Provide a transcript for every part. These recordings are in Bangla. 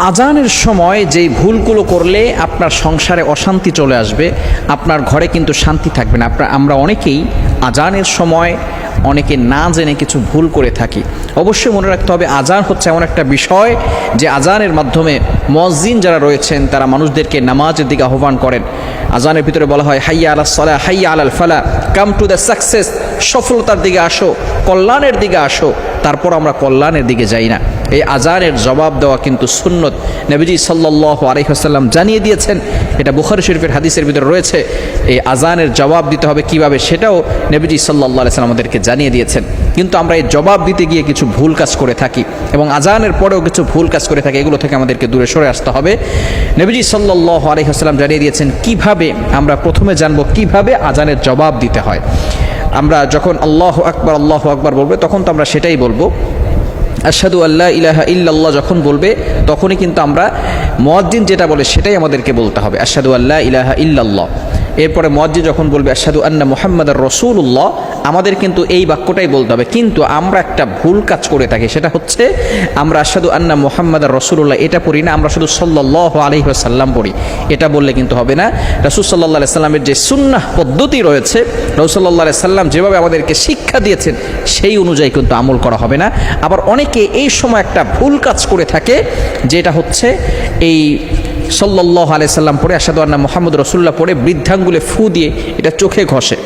আজানের সময় যেই ভুলগুলো করলে আপনার সংসারে অশান্তি চলে আসবে, আপনার ঘরে কিন্তু শান্তি থাকবে না। আমরা অনেকেই আজানের সময় অনেকে না জেনে কিছু ভুল করে থাকি। অবশ্যই মনে রাখতে হবে, আজান হচ্ছে এমন একটা বিষয় যে আজানের মাধ্যমে মুয়াজ্জিন যারা রয়েছেন তারা মানুষদেরকে নামাজের দিকে আহ্বান করেন। আজানের ভিতরে বলা হয় হাইয়া আলাস সালাহ, হাইয়া আলাল ফালাহ, কাম টু দ্য সাকসেস, সফলতার দিকে আসো, কল্যাণের দিকে আসো। তারপর আমরা কল্যাণের দিকে যাই না। এই আজানের জবাব দেওয়া কিন্তু সুন্নত। নবীজি সাল্লাল্লাহু আলাইহি ওয়াসাল্লাম জানিয়ে দিয়েছেন, এটা বুখারী শরীফের হাদিসের ভিতরে রয়েছে। এই আজানের জবাব দিতে হবে কিভাবে, সেটাও নবীজি সাল্লাল্লাহু আলাইহি ওয়াসাল্লাম আমাদেরকে জানিয়ে দিয়েছেন। কিন্তু আমরা এই জবাব দিতে গিয়ে কিছু ভুল কাজ করে থাকি এবং আজানের পরেও কিছু ভুল কাজ করে থাকি। এগুলো থেকে আমাদেরকে দূরে সরে আসতে হবে। নবীজি সাল্লাল্লাহু আলাইহি ওয়াসাল্লাম জানিয়ে দিয়েছেন কিভাবে আমরা প্রথমে জানবো কিভাবে আজানের জবাব দিতে হয়। আমরা যখন আল্লাহু আকবার বলবে তখন তো আমরা সেটাই বলবো। আশহাদু আল্লা ইলাহা ইল্লাল্লাহ যখন বলবে তখনই কিন্তু আমরা মুয়াজ্জিন যেটা বলে সেটাই আমাদেরকে বলতে হবে, আশহাদু আল্লা ইলাহা ইল্লাল্লাহ। এরপরে মুয়াজ্জিন যখন বলবে আশহাদু আন্না মুহাম্মাদার রাসূলুল্লাহ, আমাদের কিন্তু এই বাক্যটাই বলতে হবে। কিন্তু আমরা একটা ভুল কাজ করে থাকি, সেটা হচ্ছে আমরা আশহাদু আন্না মুহাম্মাদার রাসূলুল্লাহ এটা পড়ি না, আমরা শুধু সাল্লাল্লাহু আলাইহি ওয়াসাল্লাম পড়ি। এটা বললে কিন্তু হবে না। রাসূল সাল্লাল্লাহু আলাইহি সাল্লামের যে সুন্নাহ পদ্ধতি রয়েছে, রাসূল সাল্লাল্লাহু আলাইহি সাল্লাম যেভাবে আমাদেরকে শিক্ষা দিয়েছেন সেই অনুযায়ী কিন্তু আমল করা হবে না। আবার অনেকে এই সময় একটা ভুল কাজ করে থাকে, যেটা হচ্ছে এই সাল্লাল্লাহু আলাইহি সাল্লাম পড়ে আশহাদু আন্না মুহাম্মাদুর রাসূলুল্লাহ পড়ে বৃদ্ধাঙ্গুলে ফু দিয়ে এটা চোখে ঘষে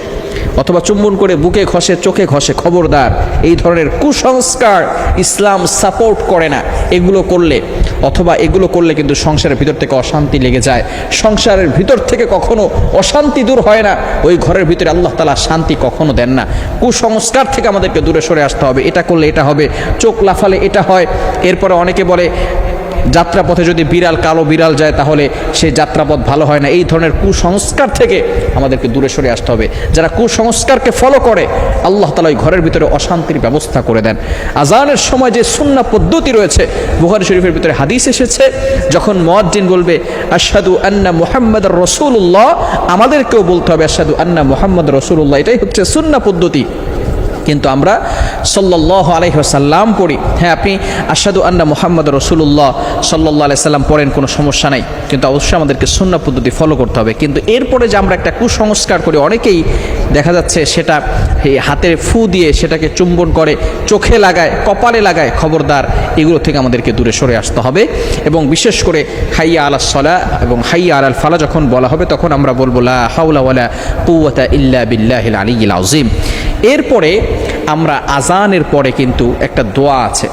অথবা চুম্বন করে বুকে ঘষে, চোখে ঘষে। খবরদার, এই ধরনের কুসংস্কার ইসলাম সাপোর্ট করে না। এগুলো করলে কিন্তু সংসারের ভিতর থেকে অশান্তি লেগে যায়। সংসারের ভিতর থেকে কখনো অশান্তি দূর হয় না, ওই ঘরের ভিতরে আল্লাহ তাআলা শান্তি কখনো দেন না। কুসংস্কার থেকে আমাদেরকে দূরে সরে আসতে হবে। এটা করলে এটা হবে, চোখ লাফালে এটা হয়। এরপরে অনেকে বলে যাত্রাপথে যদি কালো বিড়াল যায় তাহলে সেই যাত্রাপথ ভালো হয় না। এই ধরনের কুসংস্কার থেকে আমাদেরকে দূরে সরে আসতে হবে। যারা কুসংস্কারকে ফলো করে আল্লাহ তাআলা ওই ঘরের ভিতরে অশান্তির ব্যবস্থা করে দেন। আজানের সময় যে সুন্নাহ পদ্ধতি রয়েছে, বুখারী শরীফের ভিতরে হাদিস এসেছে, যখন মুয়াজ্জিন বলবে আশহাদু আন্না মুহাম্মাদার রাসূলুল্লাহ, আমাদেরকেও বলতে হবে আশহাদু আন্না মুহাম্মাদার রাসূলুল্লাহ। এটাই হচ্ছে সুন্নাহ পদ্ধতি। কিন্তু আমরা সাল্লাল্লাহু আলাইহি ওয়াসাল্লাম পড়ি। হ্যাঁ, আপনি আশহাদু আন্না মুহাম্মাদুর রাসূলুল্লাহ সাল্লাল্লাহু আলাইহি সাল্লাম পড়েন, কোনো সমস্যা নাই, কিন্তু অবশ্যই আমাদেরকে সুন্নাহ পদ্ধতি ফলো করতে হবে। কিন্তু এরপরে যে আমরা একটা কুসংস্কার করি, অনেকেই দেখা যাচ্ছে সেটা হাতের ফু দিয়ে সেটাকে চুম্বন করে, চোখে লাগায়, কপালে লাগায়। খবরদার, এগুলো থেকে আমাদেরকে দূরে সরে আসতে হবে। এবং বিশেষ করে হাইয়া আলাস সালাহ এবং হাইয়া আলাল ফালাহ যখন বলা হবে তখন আমরা বলবো লা হাওলা ওয়ালা কুওয়াতা ইল্লা বিল্লাহিল আলিয়্যিল আযীম। এরপরে আমরা আজানের পরে কিন্তু একটা দোয়া আছে,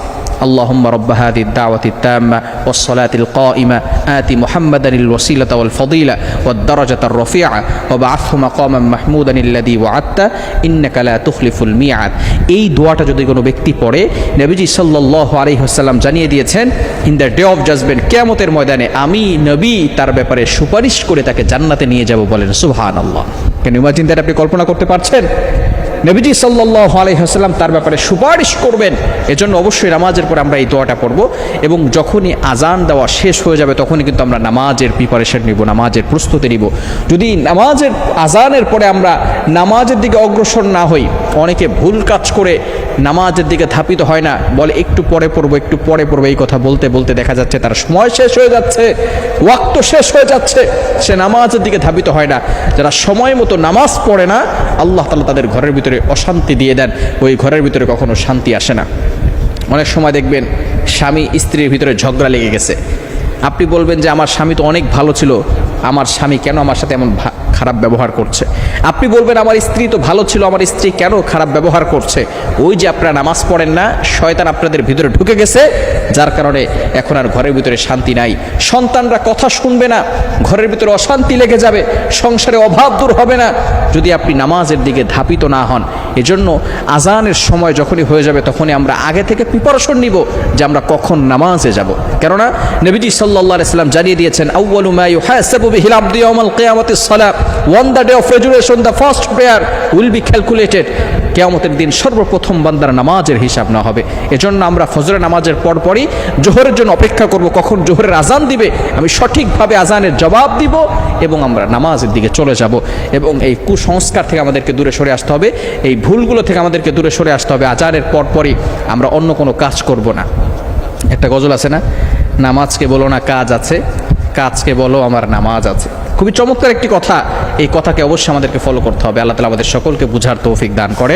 আল্লাহুম্মা রাব্বা হাযিহিদ দাওয়াতিত তাম্মা ওয়াস সালাতিল কাইমা আতি মুহাম্মাদানিল ওয়াসিলাতা ওয়াল ফাদিলা ওয়াদ দারাজাতার রাফিআ ওয়া বা'আথহু মাকামান মাহমুদানিল্লাযী ওয়া'আদতা ইন্নাকা লা তুখলিফুল মিআদ। এই দোয়াটা যদি কোনো ব্যক্তি পড়ে, নবীজি সাল্লাল্লাহু আলাইহি ওয়াসাল্লাম জানিয়ে দিয়েছেন, in the day of judgement, কিয়ামতের ময়দানে আমি নবী তার ব্যাপারে সুপারিশ করে তাকে জান্নাতে নিয়ে যাব। বলেন সুবহানাল্লাহ। কেন ইমাজিন দ্যাট, আপনি কল্পনা করতে পারছেন? নবীজি সাল্লাল্লাহু আলাইহি ওয়াসাল্লাম তার ব্যাপারে সুপারিশ করবেন। এজন্য অবশ্যই নামাজের পর আমরা এই দোয়াটা পড়ব এবং যখনই আজান দেওয়া শেষ হয়ে যাবে তখনই কিন্তু আমরা নামাজের প্রিপারেশন নিব, নামাজের প্রস্তুতি নিব। যদি আজানের পরে আমরা নামাজের দিকে অগ্রসর না হই, অনেকে ভুল কাজ করে নামাজের দিকে ধাপিত হয় না, বলে একটু পরে পড়বো, এই কথা বলতে বলতে দেখা যাচ্ছে তার সময় শেষ হয়ে যাচ্ছে, ওয়াক্ত শেষ হয়ে যাচ্ছে, সে নামাজের দিকে ধাপিত হয় না। যারা সময় মতো নামাজ পড়ে না, আল্লাহ তাআলা তাদের ঘরের ভিতরে অশান্তি দিয়ে দেন, ওই ঘরের ভিতরে কখনো শান্তি আসে না। অনেক সময় দেখবেন স্বামী স্ত্রীর ভিতরে ঝগড়া লেগে গেছে। আপনি বলবেন যে আমার স্বামী তো অনেক ভালো ছিল, আমার স্বামী কেন আমার সাথে এমন খারাপ ব্যবহার করছে? আপনি বলবেন আমার স্ত্রী তো ভালো ছিল, আমার স্ত্রী কেন খারাপ ব্যবহার করছে? ওই যে আপনারা নামাজ পড়েন না, শয়তান আপনাদের ভিতরে ঢুকে গেছে, যার কারণে এখন আর ঘরের ভিতরে শান্তি নাই। সন্তানরা কথা শুনবে না, ঘরের ভিতরে অশান্তি লেগে যাবে, সংসারে অভাব দূর হবে না যদি আপনি নামাজের দিকে ধাপিত না হন। এজন্য আজানের সময় যখনই হয়ে যাবে তখনই আমরা আগে থেকে প্রিপারেশন নিব যে আমরা কখন নামাজে যাব। কেননা নবীজি সাল্লাল্লাহু আলাইহি ওয়াসাল্লাম জানিয়ে দিয়েছেন, আউয়ালু মা ইউহাসাবু বিহিল আবদু ইয়াওমাল কিয়ামাতিস সালাহ, on the day of resurrection the first prayer will be calculated। কিয়ামতের দিন সর্বপ্রথম বান্দার নামাজের হিসাব না হবে। এজন্য আমরা ফজরের নামাজের পরপরই জোহরের জন্য অপেক্ষা করব, কখন জোহরের আজান দিবে, আমি সঠিকভাবে আজানের জবাব দিব এবং আমরা নামাজের দিকে চলে যাব। এবং এই কুসংস্কার থেকে আমাদেরকে দূরে সরে আসতে হবে, এই ভুলগুলো থেকে আমাদেরকে দূরে সরে আসতে হবে। আজানের পরপরই আমরা অন্য কোনো কাজ করব না। একটা গজল আছে না, নামাজকে বলো না কাজ আছে, কাজকে বলো আমার নামাজ আছে। খুবই চমৎকার একটি কথা। এই কথাকে অবশ্যই আমাদেরকে ফলো করতে হবে। আল্লাহ তাআলা আমাদের সকলকে বুঝার তৌফিক দান করে।